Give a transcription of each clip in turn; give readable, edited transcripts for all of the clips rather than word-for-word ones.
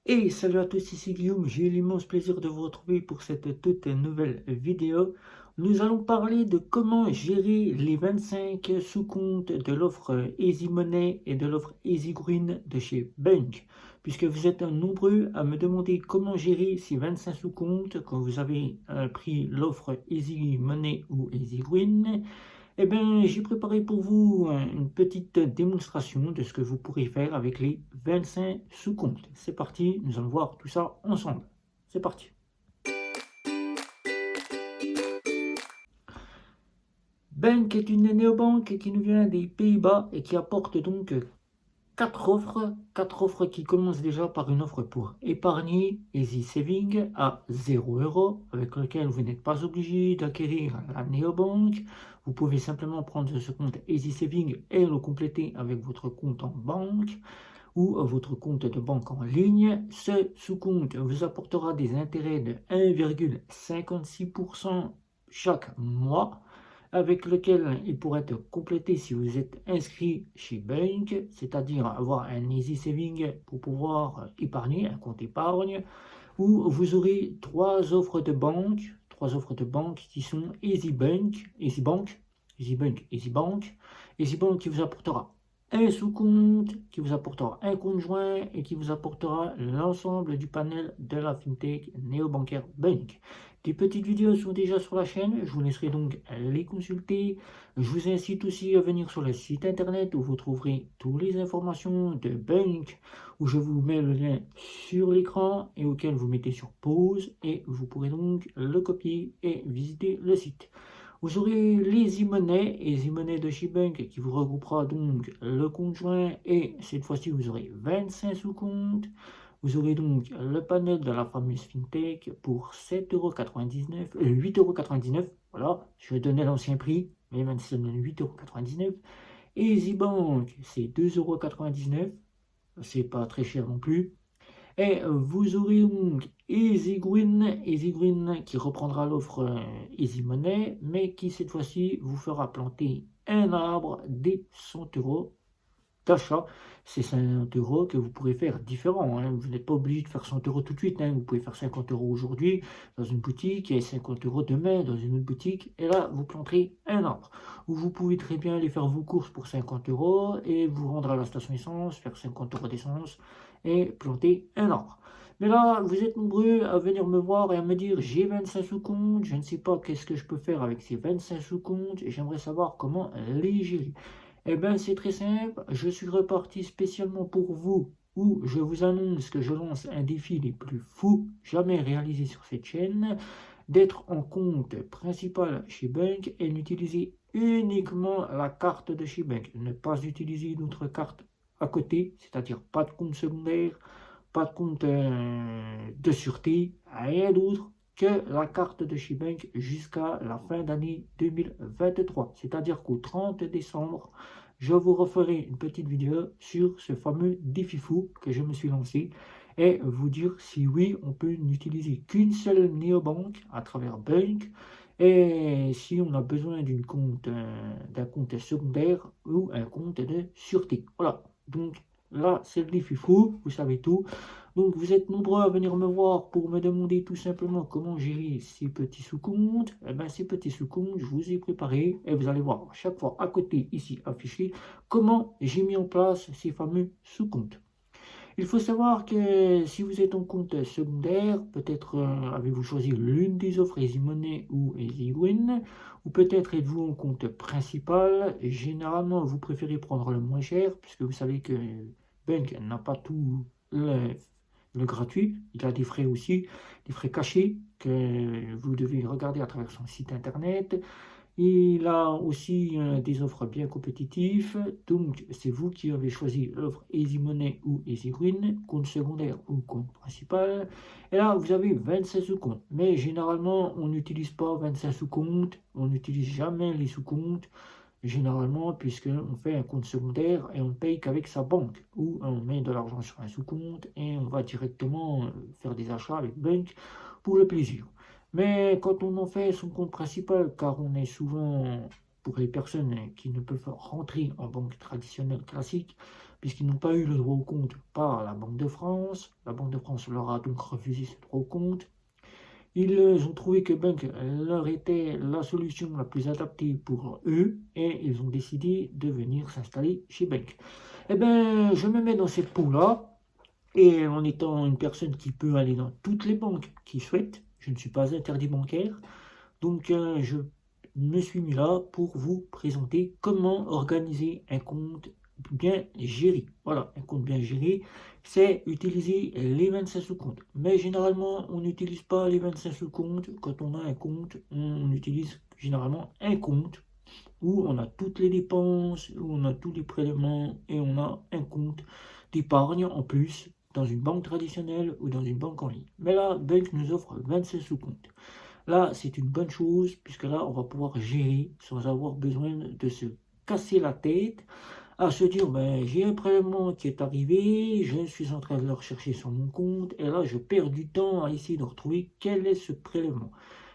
Et salut à tous, ici Guillaume, j'ai l'immense plaisir de vous retrouver pour cette toute nouvelle vidéo. Nous allons parler de comment gérer les 25 sous-comptes de l'offre Easy Money et de l'offre Easy Green de chez Bank. Puisque vous êtes nombreux à me demander comment gérer ces 25 sous-comptes quand vous avez pris l'offre Easy Money ou Easy Green. Eh bien, j'ai préparé pour vous une petite démonstration de ce que vous pourrez faire avec les 25 sous-comptes. C'est parti, nous allons voir tout ça ensemble. C'est parti. Bank est une néobanque qui nous vient des Pays-Bas et qui apporte donc quatre offres qui commencent déjà par une offre pour épargner Easy Saving à 0 € avec lequel vous n'êtes pas obligé d'acquérir la néobanque. Vous pouvez simplement prendre ce compte Easy Saving et le compléter avec votre compte en banque ou votre compte de banque en ligne. Ce sous-compte vous apportera des intérêts de 1,56% chaque mois avec lequel il pourrait être complété si vous êtes inscrit chez Bank, c'est-à-dire avoir un Easy Saving pour pouvoir épargner, un compte épargne, où vous aurez trois offres de banque qui sont Easy Bank, Easy Bank, Easy Bank, Easy Bank, Easy Bank qui vous apportera un sous-compte, qui vous apportera un compte joint et qui vous apportera l'ensemble du panel de la FinTech néobancaire Bank. Des petites vidéos sont déjà sur la chaîne, je vous laisserai donc les consulter. Je vous incite aussi à venir sur le site internet où vous trouverez toutes les informations de Bank, où je vous mets le lien sur l'écran et auquel vous mettez sur pause et vous pourrez donc le copier et visiter le site. Vous aurez l'Easy Money, Easy Money de chez Bank qui vous regroupera donc le compte joint et cette fois-ci vous aurez 25 sous-comptes. Vous aurez donc le panel de la fameuse FinTech pour 7,99 €, 8,99 €, voilà, je vais donner l'ancien prix, mais maintenant ça donne 8,99 €. Easy Bank, c'est 2,99 €, c'est pas très cher non plus. Et vous aurez donc Easy Green qui reprendra l'offre Easy Money, mais qui cette fois-ci vous fera planter un arbre dès 100 € d'achat. C'est 50 € que vous pourrez faire différent, hein. Vous n'êtes pas obligé de faire 100 € tout de suite, hein. Vous pouvez faire 50 € aujourd'hui dans une boutique et 50 € demain dans une autre boutique. Et là, vous planterez un arbre. Ou vous pouvez très bien aller faire vos courses pour 50 € et vous rendre à la station essence, faire 50 € d'essence et planter un arbre. Mais là, vous êtes nombreux à venir me voir et à me dire j'ai 25 sous-comptes, je ne sais pas qu'est-ce que je peux faire avec ces 25 sous-comptes et j'aimerais savoir comment les gérer. Eh bien, c'est très simple, je suis reparti spécialement pour vous, où je vous annonce que je lance un défi les plus fous jamais réalisé sur cette chaîne, d'être en compte principal chez Bank et d'utiliser uniquement la carte de chez Bank. Ne pas utiliser une autre carte à côté, c'est-à-dire pas de compte secondaire, pas de compte de sûreté, rien d'autre que la carte de chez Bank jusqu'à la fin d'année 2023. C'est-à-dire qu'au 30 décembre, je vous referai une petite vidéo sur ce fameux défi fou que je me suis lancé et vous dire si oui, on peut n'utiliser qu'une seule néobanque à travers Bank et si on a besoin d'un compte secondaire ou un compte de sûreté. Voilà, donc là, c'est le défi fou, vous savez tout. Donc, vous êtes nombreux à venir me voir pour me demander tout simplement comment gérer ces petits sous-comptes. Eh bien, ces petits sous-comptes, je vous ai préparé et vous allez voir à chaque fois à côté, ici affiché, comment j'ai mis en place ces fameux sous-comptes. Il faut savoir que si vous êtes en compte secondaire, peut-être avez-vous choisi l'une des offres Easy Money ou Easy Win, ou peut-être êtes-vous en compte principal. Généralement, vous préférez prendre le moins cher, puisque vous savez que Bank n'a pas tout le gratuit, il a des frais aussi, des frais cachés que vous devez regarder à travers son site internet. Il a aussi des offres bien compétitives, donc c'est vous qui avez choisi l'offre Easy Money ou Easy Green, compte secondaire ou compte principal. Et là, vous avez 25 sous-comptes. Mais généralement, on n'utilise pas 25 sous-comptes, on n'utilise jamais les sous-comptes, généralement, puisqu'on fait un compte secondaire et on ne paye qu'avec sa banque, ou on met de l'argent sur un sous-compte et on va directement faire des achats avec Bank pour le plaisir. Mais quand on en fait son compte principal, car on est souvent, pour les personnes qui ne peuvent pas rentrer en banque traditionnelle classique, puisqu'ils n'ont pas eu le droit au compte par la Banque de France. La Banque de France leur a donc refusé ce droit au compte. Ils ont trouvé que Bank leur était la solution la plus adaptée pour eux et ils ont décidé de venir s'installer chez Bank. Eh bien, je me mets dans cette peau-là et en étant une personne qui peut aller dans toutes les banques qui souhaitent, je ne suis pas interdit bancaire, donc je me suis mis là pour vous présenter comment organiser un compte bien géré. Voilà, un compte bien géré, c'est utiliser les 25 sous-comptes. Mais généralement, on n'utilise pas les 25 sous-comptes. Quand on a un compte, on utilise généralement un compte où on a toutes les dépenses, où on a tous les prélèvements et on a un compte d'épargne en plus dans une banque traditionnelle ou dans une banque en ligne. Mais là, Bank nous offre 26 sous-comptes. Là, c'est une bonne chose, puisque là, on va pouvoir gérer sans avoir besoin de se casser la tête, à se dire, ben, j'ai un prélèvement qui est arrivé, je suis en train de le rechercher sur mon compte, et là, je perds du temps à essayer de retrouver quel est ce prélèvement.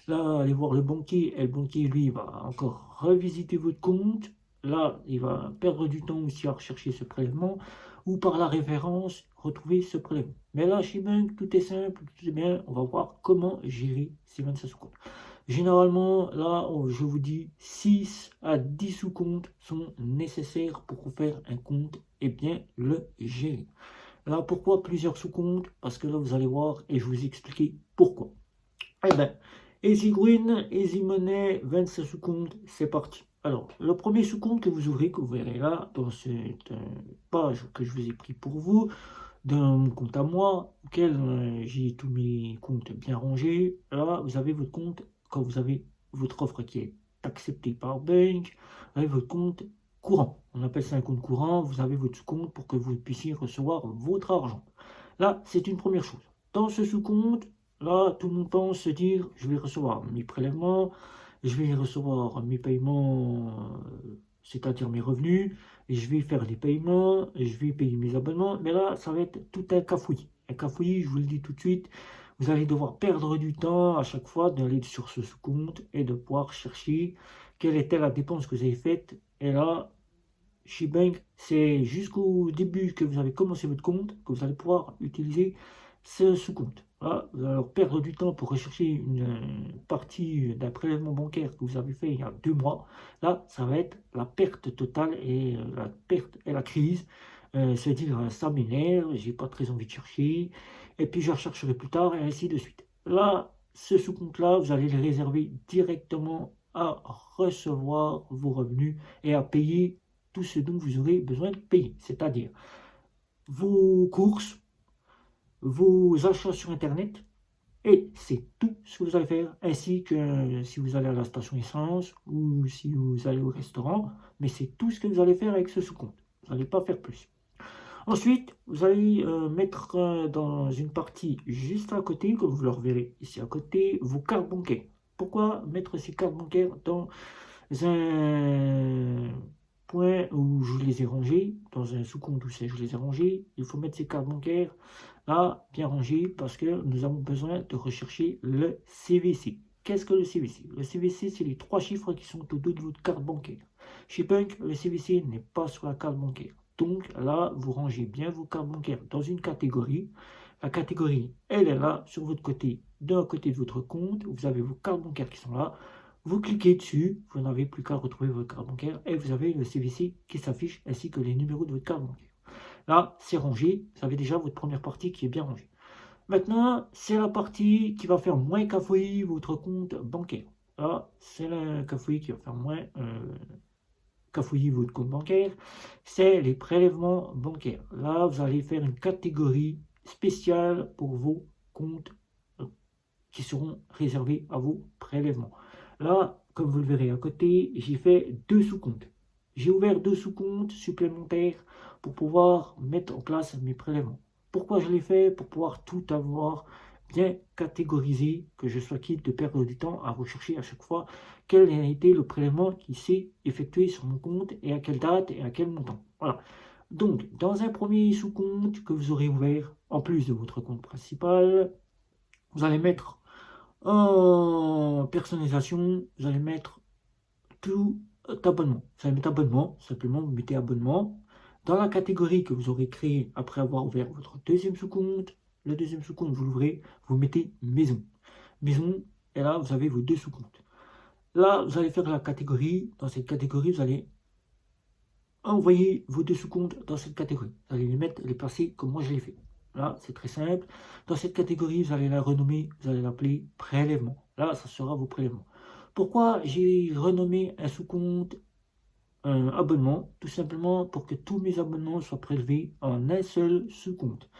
Là, allez voir le banquier, et le banquier, lui, va encore revisiter votre compte. Là, il va perdre du temps aussi à rechercher ce prélèvement, ou par la référence, retrouver ce prélèvement. Mais là, chez Bank, tout est simple, tout est bien. On va voir comment gérer ces 25 sous-comptes. Généralement, là, je vous dis, 6 à 10 sous-comptes sont nécessaires pour faire un compte et bien le gérer. Là, pourquoi plusieurs sous-comptes? Parce que là, vous allez voir et je vais vous expliquer pourquoi. Eh bien, Easy Green, Easy Money, 25 sous-comptes, c'est parti. Alors, le premier sous-compte que vous ouvrez, que vous verrez là, dans cette page que je vous ai pris pour vous, d'un compte à moi, auquel j'ai tous mes comptes bien rangés. Là, vous avez votre compte, quand vous avez votre offre qui est acceptée par Bank, vous avez votre compte courant. On appelle ça un compte courant. Vous avez votre sous-compte pour que vous puissiez recevoir votre argent. Là, c'est une première chose. Dans ce sous-compte, là, tout le monde pense se dire, je vais recevoir mes prélèvements, je vais recevoir mes paiements, c'est-à-dire mes revenus, et je vais faire des paiements, et je vais payer mes abonnements, mais là, ça va être tout un cafouillis. Un cafouillis, je vous le dis tout de suite, vous allez devoir perdre du temps à chaque fois d'aller sur ce sous-compte et de pouvoir chercher quelle était la dépense que vous avez faite. Et là, chez Bank, c'est jusqu'au début que vous avez commencé votre compte que vous allez pouvoir utiliser ce sous-compte. Là, vous allez alors perdre du temps pour rechercher une partie d'un prélèvement bancaire que vous avez fait il y a 2 mois. Là, ça va être la perte totale et la perte et la crise. Se dire, ça m'énerve, j'ai pas très envie de chercher, et puis je rechercherai plus tard, et ainsi de suite. Là, ce sous-compte-là, vous allez le réserver directement à recevoir vos revenus et à payer tout ce dont vous aurez besoin de payer, c'est-à-dire vos courses, vos achats sur Internet, et c'est tout ce que vous allez faire, ainsi que si vous allez à la station essence ou si vous allez au restaurant, mais c'est tout ce que vous allez faire avec ce sous-compte. Vous n'allez pas faire plus. Ensuite, vous allez mettre dans une partie juste à côté, comme vous le reverrez ici à côté, vos cartes bancaires. Pourquoi mettre ces cartes bancaires dans un point où je les ai rangées, dans un sous-compte où je les ai rangées? Il faut mettre ces cartes bancaires là, bien rangées, parce que nous avons besoin de rechercher le CVC. Qu'est-ce que le CVC? Le CVC, c'est les 3 chiffres qui sont au dos de votre carte bancaire. Chez Bank, le CVC n'est pas sur la carte bancaire. Donc là, vous rangez bien vos cartes bancaires dans une catégorie. La catégorie, elle est là, sur votre côté, d'un côté de votre compte. Vous avez vos cartes bancaires qui sont là. Vous cliquez dessus, vous n'avez plus qu'à retrouver votre carte bancaire et vous avez le CVC qui s'affiche ainsi que les numéros de votre carte bancaire. Là, c'est rangé, vous avez déjà votre première partie qui est bien rangée. Maintenant, c'est la partie qui va faire moins cafouiller votre compte bancaire. Là, c'est le cafouillis qui va faire moins cafouiller votre compte bancaire. C'est les prélèvements bancaires. Là, vous allez faire une catégorie spéciale pour vos comptes qui seront réservés à vos prélèvements. Là, comme vous le verrez à côté, j'ai fait 2 sous-comptes. J'ai ouvert 2 sous-comptes supplémentaires pour pouvoir mettre en place mes prélèvements. Pourquoi je l'ai fait? Pour pouvoir tout avoir bien catégorisé, que je sois quitte de perdre du temps à rechercher à chaque fois quel a été le prélèvement qui s'est effectué sur mon compte et à quelle date et à quel montant. Voilà. Donc, dans un premier sous-compte que vous aurez ouvert, en plus de votre compte principal, vous allez mettre en personnalisation, vous allez mettre tout abonnement. Vous allez mettre abonnement, simplement vous mettez abonnement. dans la catégorie que vous aurez créée après avoir ouvert votre deuxième sous-compte, le deuxième sous-compte, vous l'ouvrez, vous mettez maison. Maison, et là, vous avez vos deux sous-comptes. Là, vous allez faire la catégorie. Dans cette catégorie, vous allez envoyer vos deux sous-comptes dans cette catégorie. Vous allez les mettre, les placer comme moi je l'ai fait. Là, c'est très simple. Dans cette catégorie, vous allez la renommer, vous allez l'appeler prélèvement. Là, ça sera vos prélèvements. Pourquoi j'ai renommé un sous-compte abonnement? Tout simplement pour que tous mes abonnements soient prélevés en un seul sous-compte.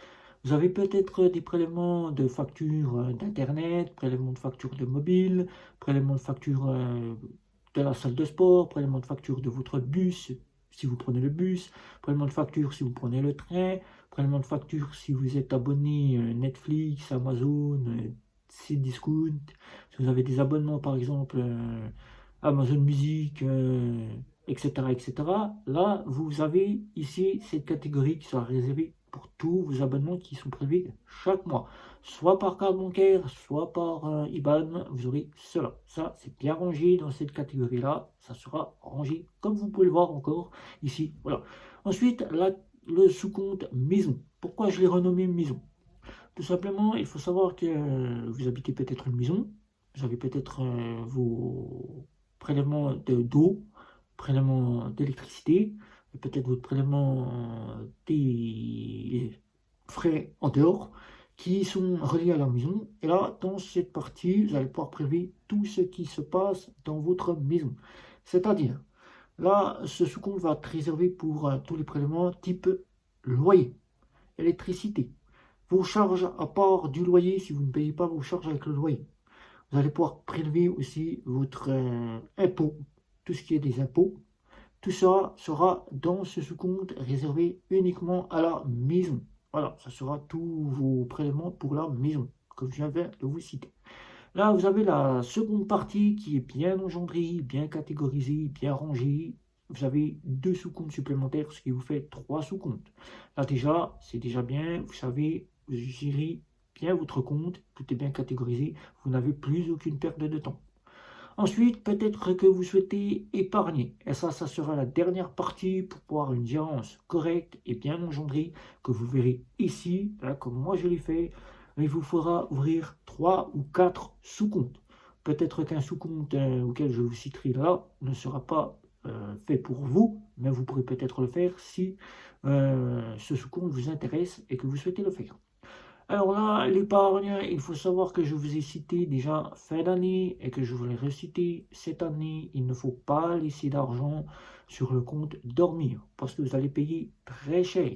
Vous avez peut-être des prélèvements de factures d'Internet, prélèvements de factures de mobile, prélèvements de factures de la salle de sport, prélèvement de facture de votre bus si vous prenez le bus, prélèvement de facture si vous prenez le train, prélèvement de facture si vous êtes abonné Netflix, Amazon, Cdiscount, si vous avez des abonnements par exemple Amazon Music, etc., etc. Là, vous avez ici cette catégorie qui sera réservée pour tous vos abonnements qui sont prélevés chaque mois. Soit par carte bancaire, soit par IBAN, vous aurez cela. Ça, c'est bien rangé dans cette catégorie-là. Ça sera rangé comme vous pouvez le voir encore ici. Voilà. Ensuite, là, le sous-compte maison. Pourquoi je l'ai renommé maison? Tout simplement, il faut savoir que vous habitez peut-être une maison. Vous avez peut-être vos prélèvements d'eau, prélèvement d'électricité, peut-être votre prélèvement des frais en dehors qui sont reliés à la maison. Et là, dans cette partie, vous allez pouvoir prélever tout ce qui se passe dans votre maison. C'est-à-dire, là, ce sous-compte va être réservé pour tous les prélèvements type loyer, électricité, vos charges à part du loyer si vous ne payez pas vos charges avec le loyer. Vous allez pouvoir prélever aussi votre impôt, tout ce qui est des impôts. Tout ça sera dans ce sous-compte réservé uniquement à la maison. Voilà, ça sera tous vos prélèvements pour la maison, comme je viens de vous citer. Là, vous avez la seconde partie qui est bien engendrée, bien catégorisée, bien rangée. Vous avez deux sous-comptes supplémentaires, ce qui vous fait trois sous-comptes. Là déjà, c'est déjà bien, vous savez, vous gérez bien votre compte, tout est bien catégorisé, vous n'avez plus aucune perte de temps. Ensuite, peut-être que vous souhaitez épargner. Et ça sera la dernière partie pour pouvoir une gérance correcte et bien engendrée que vous verrez ici, là, comme moi je l'ai fait. Il vous faudra ouvrir 3 ou 4 sous-comptes. Peut-être qu'un sous-compte auquel je vous citerai là ne sera pas fait pour vous, mais vous pourrez peut-être le faire si ce sous-compte vous intéresse et que vous souhaitez le faire. Alors là, l'épargne, il faut savoir que je vous ai cité déjà fin d'année et que je voulais reciter cette année. Il ne faut pas laisser d'argent sur le compte dormir parce que vous allez payer très cher.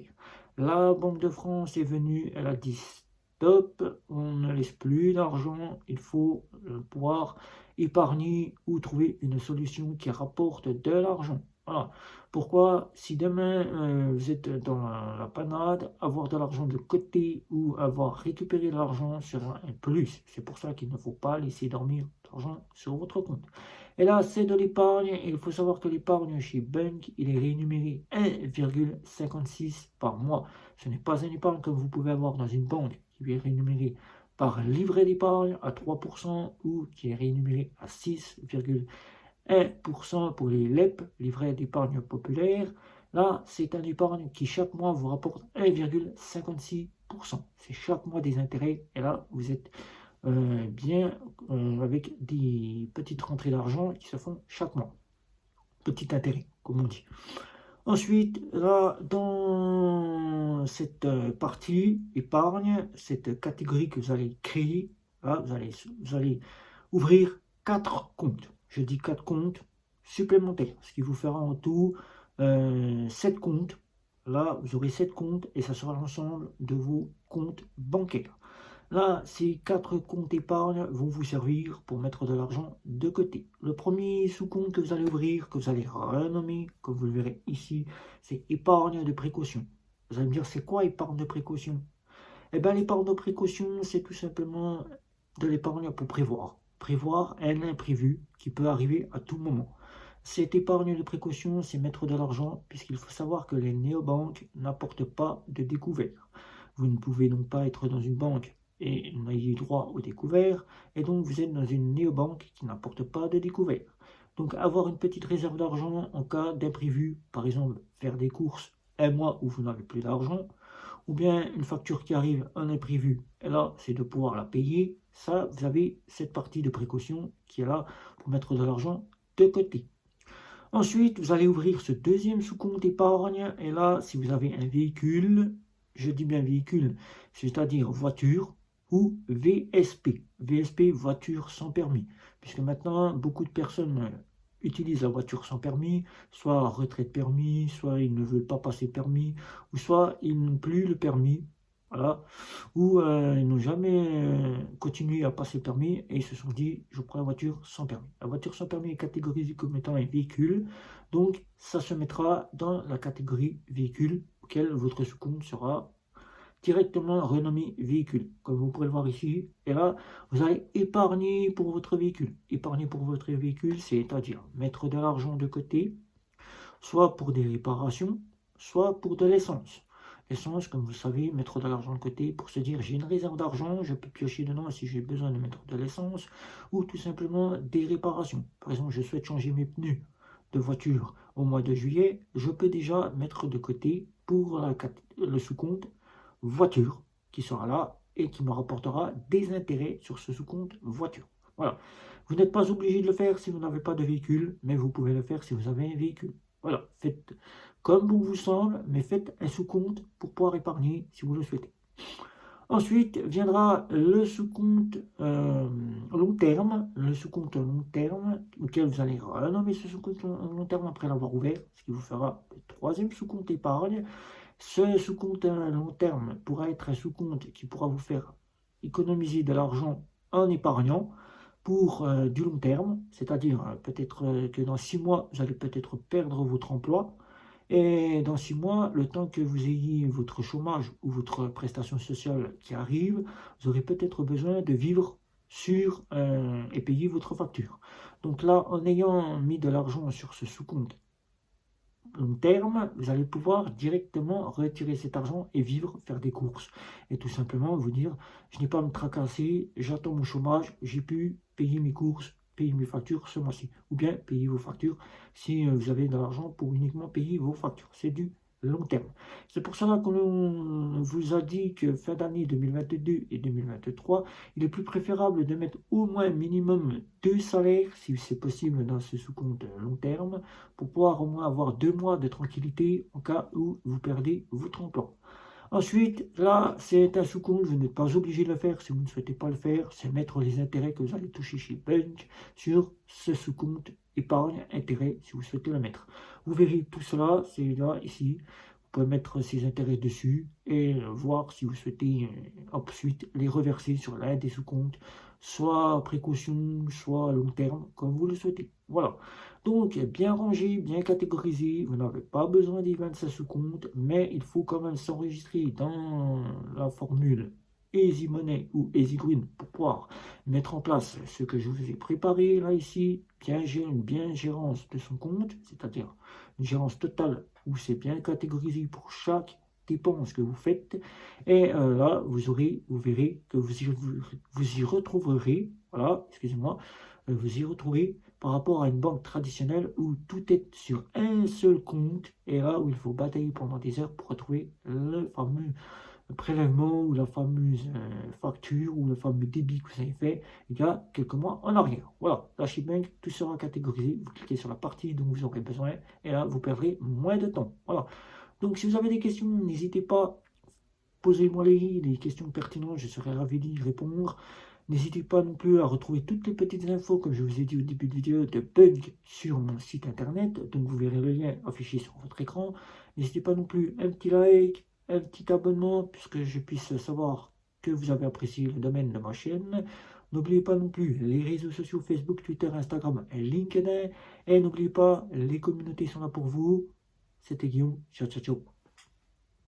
La Banque de France est venue, elle a dit stop, on ne laisse plus d'argent, il faut pouvoir épargner ou trouver une solution qui rapporte de l'argent. Voilà. Pourquoi, si demain vous êtes dans la panade, avoir de l'argent de côté ou avoir récupéré de l'argent sera un plus. C'est pour ça qu'il ne faut pas laisser dormir d'argent sur votre compte. Et là, c'est de l'épargne. Et il faut savoir que l'épargne chez Bunk, il est rémunéré 1,56 par mois. Ce n'est pas une épargne comme vous pouvez avoir dans une banque qui est rémunérée par livret d'épargne à 3% ou qui est rémunéré à 6,1% pour les LEP, livrets d'épargne populaire. Là, c'est un épargne qui chaque mois vous rapporte 1,56%. C'est chaque mois des intérêts. Et là, vous êtes bien avec des petites rentrées d'argent qui se font chaque mois. Petit intérêt, comme on dit. Ensuite, là, dans cette partie épargne, cette catégorie que vous allez créer, là, vous allez ouvrir 4 comptes. Je dis 4 comptes supplémentaires, ce qui vous fera en tout 7 comptes. Là, vous aurez 7 comptes et ça sera l'ensemble de vos comptes bancaires. Là, ces 4 comptes épargne vont vous servir pour mettre de l'argent de côté. Le premier sous-compte que vous allez ouvrir, que vous allez renommer, comme vous le verrez ici, c'est épargne de précaution. Vous allez me dire, c'est quoi épargne de précaution? Eh bien, l'épargne de précaution, c'est tout simplement de l'épargne pour prévoir. Prévoir un imprévu qui peut arriver à tout moment. Cette épargne de précaution, c'est mettre de l'argent, puisqu'il faut savoir que les néobanques n'apportent pas de découvert. Vous ne pouvez donc pas être dans une banque et n'ayez droit au découvert, et donc vous êtes dans une néobanque qui n'apporte pas de découvert. Donc avoir une petite réserve d'argent en cas d'imprévu, par exemple faire des courses un mois où vous n'avez plus d'argent, ou bien une facture qui arrive en imprévu, et là, c'est de pouvoir la payer. Ça, vous avez cette partie de précaution qui est là pour mettre de l'argent de côté. Ensuite, vous allez ouvrir ce deuxième sous-compte épargne, et là, si vous avez un véhicule, je dis bien véhicule, c'est-à-dire voiture, ou VSP, VSP, voiture sans permis, puisque maintenant, beaucoup de personnes utilisent la voiture sans permis, soit retrait de permis, soit ils ne veulent pas passer permis, ou soit ils n'ont plus le permis, voilà, ou ils n'ont jamais continué à passer le permis et ils se sont dit, je prends la voiture sans permis. La voiture sans permis est catégorisée comme étant un véhicule, donc ça se mettra dans la catégorie véhicule auquel votre sous-compte sera directement renommé véhicule, comme vous pourrez le voir ici. Et là, vous allez épargner pour votre véhicule. Épargner pour votre véhicule, c'est-à-dire mettre de l'argent de côté, soit pour des réparations, soit pour de l'essence. L'essence, comme vous savez, mettre de l'argent de côté pour se dire j'ai une réserve d'argent, je peux piocher dedans si j'ai besoin de mettre de l'essence, ou tout simplement des réparations. Par exemple, je souhaite changer mes pneus de voiture au mois de juillet, je peux déjà mettre de côté pour le sous-compte voiture qui sera là et qui me rapportera des intérêts sur ce sous-compte voiture. Voilà. Vous n'êtes pas obligé de le faire si vous n'avez pas de véhicule, mais vous pouvez le faire si vous avez un véhicule. Voilà, faites comme bon vous semble, mais faites un sous-compte pour pouvoir épargner si vous le souhaitez. Ensuite viendra le sous-compte long terme, auquel vous allez renommer ce sous-compte long terme après l'avoir ouvert, ce qui vous fera le troisième sous-compte épargne. Ce sous-compte long terme pourra être un sous-compte qui pourra vous faire économiser de l'argent en épargnant pour du long terme, c'est-à-dire peut-être que dans 6 mois, vous allez peut-être perdre votre emploi, et dans 6 mois, le temps que vous ayez votre chômage ou votre prestation sociale qui arrive, vous aurez peut-être besoin de vivre sur et payer votre facture. Donc là, en ayant mis de l'argent sur ce sous-compte long terme, vous allez pouvoir directement retirer cet argent et vivre, faire des courses. Et tout simplement vous dire, je n'ai pas à me tracasser, j'attends mon chômage, j'ai pu payer mes courses, payer mes factures ce mois-ci. Ou bien payer vos factures si vous avez de l'argent pour uniquement payer vos factures. C'est du long terme. C'est pour cela qu'on vous a dit que fin d'année 2022 et 2023, il est plus préférable de mettre au moins minimum 2 salaires, si c'est possible dans ce sous-compte long terme, pour pouvoir au moins avoir 2 mois de tranquillité en cas où vous perdez votre emploi. Ensuite, là, c'est un sous-compte, vous n'êtes pas obligé de le faire si vous ne souhaitez pas le faire, c'est mettre les intérêts que vous allez toucher chez Bunch sur ce sous-compte épargne intérêt si vous souhaitez le mettre. Vous verrez tout cela, c'est là, ici, vous pouvez mettre ces intérêts dessus et voir si vous souhaitez ensuite les reverser sur l'un des sous-comptes, soit précaution, soit long terme, comme vous le souhaitez. Voilà. Donc, bien rangé, bien catégorisé, vous n'avez pas besoin des 26 sous-comptes, mais il faut quand même s'enregistrer dans la formule Easy Money ou Easy Green pour pouvoir mettre en place ce que je vous ai préparé là ici, bien gérer une bien gérance de son compte, c'est-à-dire une gérance totale où c'est bien catégorisé pour chaque dépense que vous faites, et là vous verrez que vous y retrouverez, voilà, excusez-moi, vous y retrouverez par rapport à une banque traditionnelle où tout est sur un seul compte, et là où il faut batailler pendant des heures pour retrouver le fameux prélèvement ou la fameuse facture ou le fameux débit que vous avez fait il y a quelques mois en arrière. Voilà, la Bank, tout sera catégorisé, vous cliquez sur la partie dont vous aurez besoin et là vous perdrez moins de temps. Voilà, donc si vous avez des questions, n'hésitez pas, posez-moi les questions pertinentes, je serai ravi d'y répondre. N'hésitez pas non plus à retrouver toutes les petites infos, comme je vous ai dit au début de vidéo, de Bunk sur mon site internet. Donc vous verrez le lien affiché sur votre écran. N'hésitez pas non plus un petit like, un petit abonnement, puisque je puisse savoir que vous avez apprécié le domaine de ma chaîne. N'oubliez pas non plus les réseaux sociaux Facebook, Twitter, Instagram et LinkedIn. Et n'oubliez pas, les communautés sont là pour vous. C'était Guillaume. Ciao, ciao, ciao.